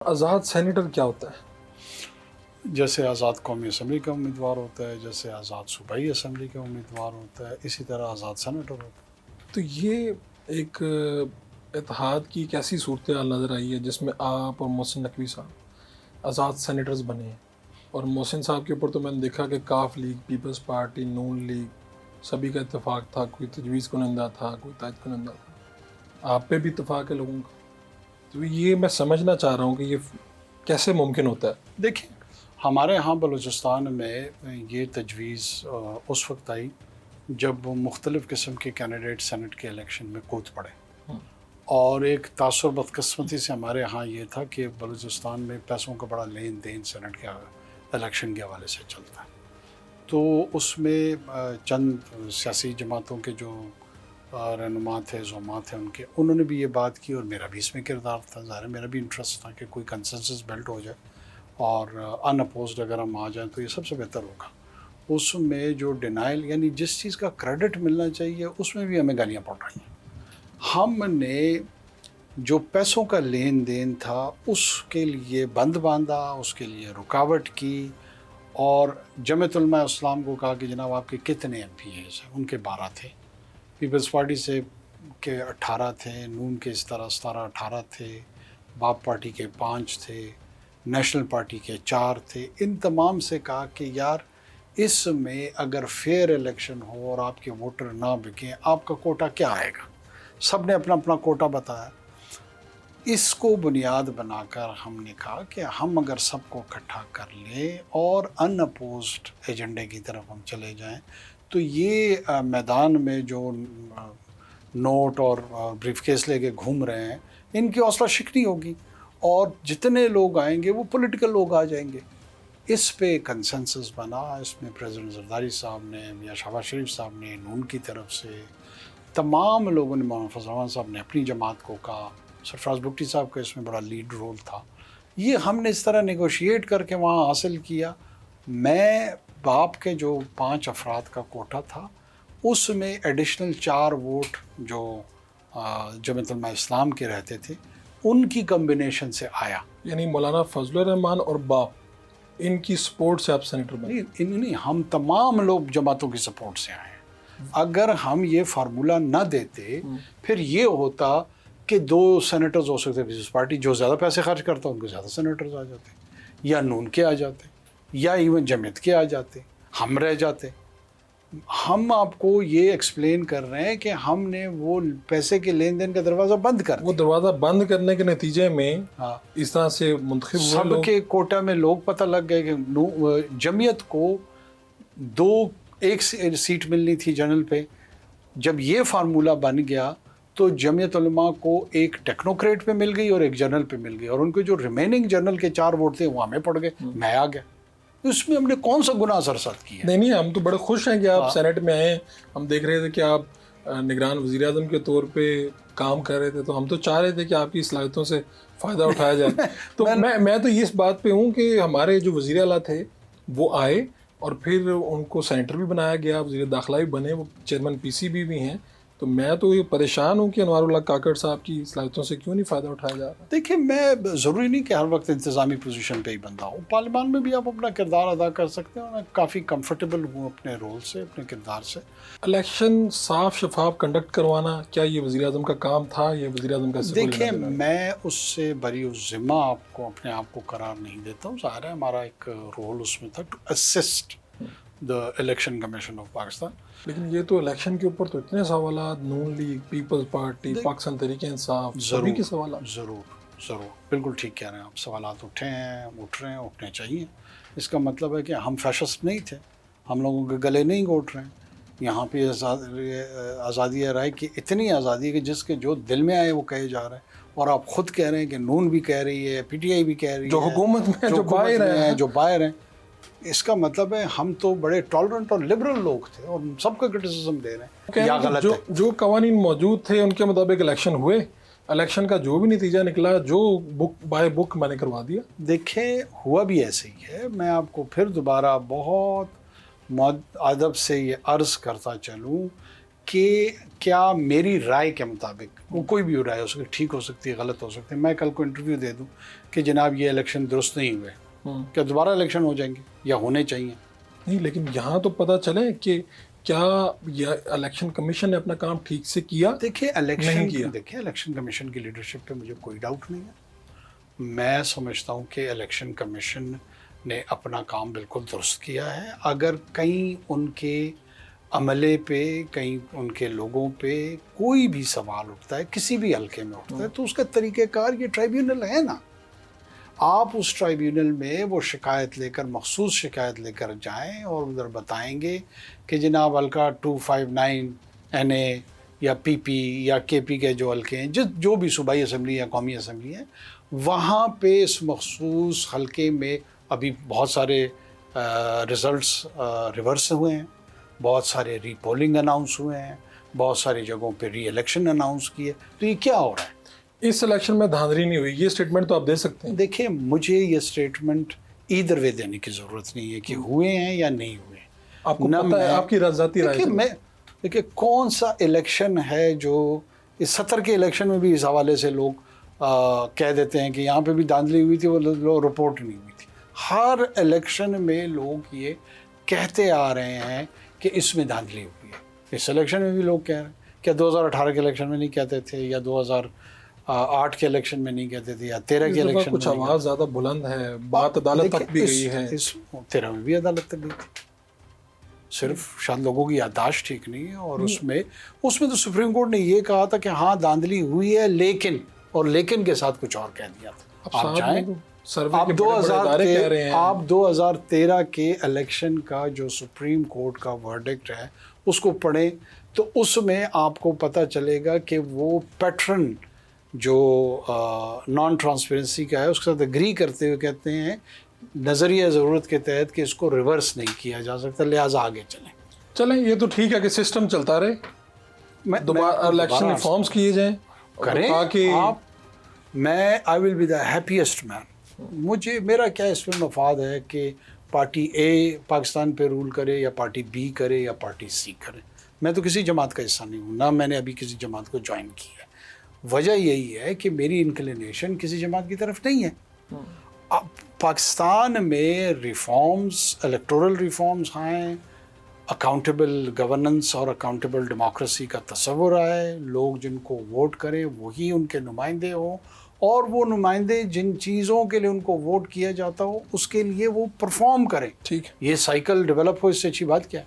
آزاد senator کیا ہوتا ہے؟ جیسے آزاد قومی اسمبلی کا امیدوار ہوتا ہے، جیسے آزاد صوبائی اسمبلی کا امیدوار ہوتا ہے، اسی طرح آزاد سینیٹر ہوتا ہے۔ تو یہ ایک اتحاد کی ایک ایسی صورتحال نظر آئی ہے جس میں آپ اور محسن نقوی صاحب آزاد سینیٹرز بنے ہیں، اور محسن صاحب کے اوپر تو میں نے دیکھا کہ کاف لیگ، پیپلز پارٹی، نون لیگ سبھی کا اتفاق تھا، کوئی تجویز کنندہ تھا، کوئی تائید کنندہ تھا، آپ پہ بھی اتفاق ہے لوگوں کا۔ تو یہ میں سمجھنا چاہ رہا ہوں کہ یہ کیسے ممکن ہوتا ہے؟ دیکھیں، ہمارے ہاں بلوچستان میں یہ تجویز اس وقت آئی جب مختلف قسم کے کینڈیڈیٹ سینٹ کے الیکشن میں کود پڑے، اور ایک تاثر بدقسمتی سے ہمارے ہاں یہ تھا کہ بلوچستان میں پیسوں کا بڑا لین دین سینٹ کے الیکشن کے حوالے سے چلتا ہے۔ تو اس میں چند سیاسی جماعتوں کے جو رہنما تھے، زعما تھے، انہوں نے بھی یہ بات کی، اور میرا بھی اس میں کردار تھا، ظاہر ہے میرا بھی انٹرسٹ تھا کہ کوئی کنسنسس بلٹ ہو جائے اور ان اپوزڈ اگر ہم آ جائیں تو یہ سب سے بہتر ہوگا۔ اس میں جو ڈینائل، یعنی جس چیز کا کریڈٹ ملنا چاہیے، اس میں بھی ہمیں گالیاں پڑ رہی ہیں۔ ہم نے جو پیسوں کا لین دین تھا اس کے لیے بند باندھا، اس کے لیے رکاوٹ کی، اور جمعیت علماء اسلام کو کہا کہ جناب آپ کے کتنے ایم پی ایز ہیں؟ ان کے 12 تھے، پیپلز پارٹی سے کے 18 تھے، نون کے اس طرح 17-18 تھے، باپ پارٹی کے 5 تھے، نیشنل پارٹی کے 4 تھے۔ ان تمام سے کہا کہ یار اس میں اگر فیئر الیکشن ہو اور آپ کے ووٹر نہ بکیں، آپ کا کوٹا کیا آئے گا؟ سب نے اپنا اپنا کوٹا بتایا۔ اس کو بنیاد بنا کر ہم نے کہا کہ ہم اگر سب کو اکٹھا کر لیں اور ان اپوزڈ ایجنڈے کی طرف ہم چلے جائیں تو یہ میدان میں جو نوٹ اور بریف کیس لے کے گھوم رہے ہیں، ان کی حوصلہ شکنی ہوگی، اور جتنے لوگ آئیں گے وہ پولیٹیکل لوگ آ جائیں گے۔ اس پہ کنسنسس بنا، اس میں پریزیڈنٹ زرداری صاحب نے یا شہباز شریف صاحب نے، نون کی طرف سے تمام لوگوں نے، مولانا فضل الرحمن صاحب نے اپنی جماعت کو کہا، سرفراز بگٹی صاحب کا اس میں بڑا لیڈ رول تھا۔ یہ ہم نے اس طرح نیگوشیٹ کر کے وہاں حاصل کیا۔ میں باپ کے جو 5 افراد کا کوٹا تھا، اس میں ایڈیشنل 4 ووٹ جو جمعیت علماء اسلام کے رہتے تھے ان کی کمبینیشن سے آیا۔ یعنی مولانا فضل الرحمان اور باپ، ان کی سپورٹ سے آپ سینیٹر بنے؟ نہیں، ہم تمام لوگ جماعتوں کی سپورٹ سے آئے ہیں۔ اگر ہم یہ فارمولہ نہ دیتے پھر یہ ہوتا کہ 2 سینیٹرز ہو سکتے، پیپلز پارٹی جو زیادہ پیسے خرچ کرتا ان کو زیادہ سینیٹرز آ جاتے، یا نون کے آ جاتے، یا ایون جمعیت کے آ جاتے، ہم رہ جاتے۔ ہم آپ کو یہ ایکسپلین کر رہے ہیں کہ ہم نے وہ پیسے کے لین دین کا دروازہ بند کر دیا۔ وہ دروازہ بند کرنے کے نتیجے میں اس طرح سے منتخب ہوئے سب کے کوٹا میں لوگ پتہ لگ گئے کہ جمعیت کو 1 سیٹ ملنی تھی جنرل پہ۔ جب یہ فارمولہ بن گیا تو جمعیت علماء کو ایک ٹیکنوکریٹ پہ مل گئی اور ایک جنرل پہ مل گئی، اور ان کے جو ریمیننگ جنرل کے 4 ووٹ تھے وہ ہمیں پڑ گئے، میں آ گیا۔ اس میں ہم نے کون سا گناہ سرزد کیا؟ نہیں، ہم تو بڑے خوش ہیں کہ آپ سینٹ میں آئے ہیں۔ ہم دیکھ رہے تھے کہ آپ نگران وزیر اعظم کے طور پہ کام کر رہے تھے، تو ہم تو چاہ رہے تھے کہ آپ کی صلاحیتوں سے فائدہ اٹھایا جائے۔ تو میں تو اس بات پہ ہوں کہ ہمارے جو وزیر اعلیٰ تھے وہ آئے، اور پھر ان کو سینیٹر بھی بنایا گیا، وزیر داخلہ بھی بنے، وہ چیئرمین پی سی بی بھی ہیں۔ تو میں تو یہ پریشان ہوں کہ انوار اللہ کاکڑ صاحب کی صلاحیتوں سے کیوں نہیں فائدہ اٹھایا جا رہا؟ دیکھیں، میں ضروری نہیں کہ ہر وقت انتظامی پوزیشن پہ ہی بندہ ہوں، پارلیمان میں بھی آپ اپنا کردار ادا کر سکتے ہیں۔ میں کافی کمفرٹیبل ہوں اپنے رول سے، اپنے کردار سے۔ الیکشن صاف شفاف کنڈکٹ کروانا کیا یہ وزیر اعظم کا کام تھا؟ یہ وزیر اعظم کا دیکھیں، میں اس سے بری الذمہ آپ کو اپنے آپ کو قرار نہیں دیتا ہوں۔ ظاہر ہے ہمارا ایک رول اس میں تھا to assist the election commission of Pakistan. لیکن یہ تو الیکشن کے اوپر تو اتنے سوالات، نون لیگ، پیپلز پارٹی، پاکستان تحریک انصاف، سبھی کے سوالات۔ ضرور بالکل ٹھیک کہہ رہے ہیں آپ، سوالات اٹھے ہیں، اٹھ رہے ہیں، اٹھنے چاہیے۔ اس کا مطلب ہے کہ ہم فیشسٹ نہیں تھے، ہم لوگوں کے گلے نہیں گھونٹ رہے ہیں۔ یہاں پہ آزادی رائے کی اتنی آزادی ہے کہ جس کے جو دل میں آئے وہ کہے جا رہے ہیں، اور آپ خود کہہ رہے ہیں کہ نون بھی کہہ رہی ہے، پی ٹی آئی بھی کہہ رہی ہے، جو حکومت میں جو باہر ہیں۔ اس کا مطلب ہے ہم تو بڑے ٹالرنٹ اور لبرل لوگ تھے، اور سب کو کرٹیسزم دے رہے ہیں، یا غلط ہے؟ جو قوانین موجود تھے ان کے مطابق الیکشن ہوئے، الیکشن کا جو بھی نتیجہ نکلا، جو بائی بک میں نے کروا دیا۔ دیکھیں، ہوا بھی ایسے ہی ہے۔ میں آپ کو پھر دوبارہ بہت ادب سے یہ عرض کرتا چلوں کہ کیا میری رائے کے مطابق، وہ کوئی بھی رائے ہو سکتی، ٹھیک ہو سکتی ہے، غلط ہو سکتی ہے، میں کل کو انٹرویو دے دوں کہ جناب یہ الیکشن درست نہیں ہوئے، کیا دوبارہ الیکشن ہو جائیں گے یا ہونے چاہیے؟ نہیں، لیکن یہاں تو پتہ چلے کہ کیا یہ الیکشن کمیشن نے اپنا کام ٹھیک سے کیا؟ دیکھیے الیکشن کمیشن کی لیڈرشپ پہ مجھے کوئی ڈاؤٹ نہیں ہے، میں سمجھتا ہوں کہ الیکشن کمیشن نے اپنا کام بالکل درست کیا ہے۔ اگر کہیں ان کے عملے پہ، کہیں ان کے لوگوں پہ کوئی بھی سوال اٹھتا ہے، کسی بھی حلقے میں اٹھتا ہے، تو اس کا طریقہ کار یہ ٹرائیبیونل ہے نا، آپ اس ٹرائیبیونل میں وہ شکایت لے کر، مخصوص شکایت لے کر جائیں اور ادھر بتائیں گے کہ جناب حلقہ 259 NA یا PP یا KP کے جو حلقے ہیں، جو بھی صوبائی اسمبلی یا قومی اسمبلی ہیں، وہاں پہ اس مخصوص حلقے میں ابھی بہت سارے ریزلٹس ریورس ہوئے ہیں، بہت سارے ری پولنگ اناؤنس ہوئے ہیں، بہت ساری جگہوں پہ ری الیکشن اناؤنس کیے، تو یہ کیا ہو رہا ہے؟ اس الیکشن میں دھاندلی نہیں ہوئی، یہ سٹیٹمنٹ تو آپ دے سکتے ہیں۔ دیکھیں مجھے یہ سٹیٹمنٹ ایدر وے دینے کی ضرورت نہیں ہے کہ ہوئے ہیں یا نہیں ہوئے، آپ کو پتہ ہے، آپ کی ذاتی رائے سے۔ دیکھیں کون سا الیکشن ہے جو اس 70 کے الیکشن میں بھی اس حوالے سے لوگ کہہ دیتے ہیں کہ یہاں پہ بھی دھاندلی ہوئی تھی، وہ رپورٹ نہیں ہوئی تھی۔ ہر الیکشن میں لوگ یہ کہتے آ رہے ہیں کہ اس میں دھاندلی ہوئی ہے، اس الیکشن میں بھی لوگ کہہ رہے ہیں۔ کیا 2018 کے الیکشن میں نہیں کہتے تھے، یا 2008 کے الیکشن میں نہیں کہتے تھے، یا 13 کے الیکشن میں؟ کچھ آواز زیادہ بلند ہے، بات عدالت تک بھی گئی ہے۔ 13 میں بھی عدالت تک گئی تھی، صرف شاید لوگوں کی یادداشت ٹھیک نہیں ہے، اور اس میں تو سپریم کورٹ نے یہ کہا تھا کہ ہاں دھاندلی ہوئی ہے، لیکن کے ساتھ کچھ اور کہہ دیا تھا۔ آپ جائیں، آپ 2013 کے الیکشن کا جو سپریم کورٹ کا ورڈکٹ ہے اس کو پڑھیں، تو اس میں آپ کو پتہ چلے گا کہ وہ پیٹرن جو نان ٹرانسپیرنسی کا ہے اس کے ساتھ اگری کرتے ہوئے کہتے ہیں نظریہ ضرورت کے تحت کہ اس کو ریورس نہیں کیا جا سکتا، لہٰذا آگے چلیں۔ یہ تو ٹھیک ہے کہ سسٹم چلتا رہے، دوبارہ الیکشن ریفارمز کیے جائیں، کریں آپ۔ آئی ول بی دا ہیپیسٹ مین۔ میرا کیا اس میں مفاد ہے کہ پارٹی اے پاکستان پہ رول کرے یا پارٹی بی کرے یا پارٹی سی کرے، میں تو کسی جماعت کا حصہ نہیں ہوں، نہ میں نے ابھی کسی جماعت کو جوائن کی ہے۔ وجہ یہی ہے کہ میری انکلینیشن کسی جماعت کی طرف نہیں ہے۔ اب پاکستان میں ریفارمز، الیکٹورل ریفارمز ہیں، اکاؤنٹیبل گورننس اور اکاؤنٹیبل ڈیموکریسی کا تصور آئے، لوگ جن کو ووٹ کریں وہی ان کے نمائندے ہوں، اور وہ نمائندے جن چیزوں کے لیے ان کو ووٹ کیا جاتا ہو اس کے لیے وہ پرفارم کریں۔ ٹھیک، یہ سائیکل ڈیولپ ہو، اس سے اچھی بات کیا ہے؟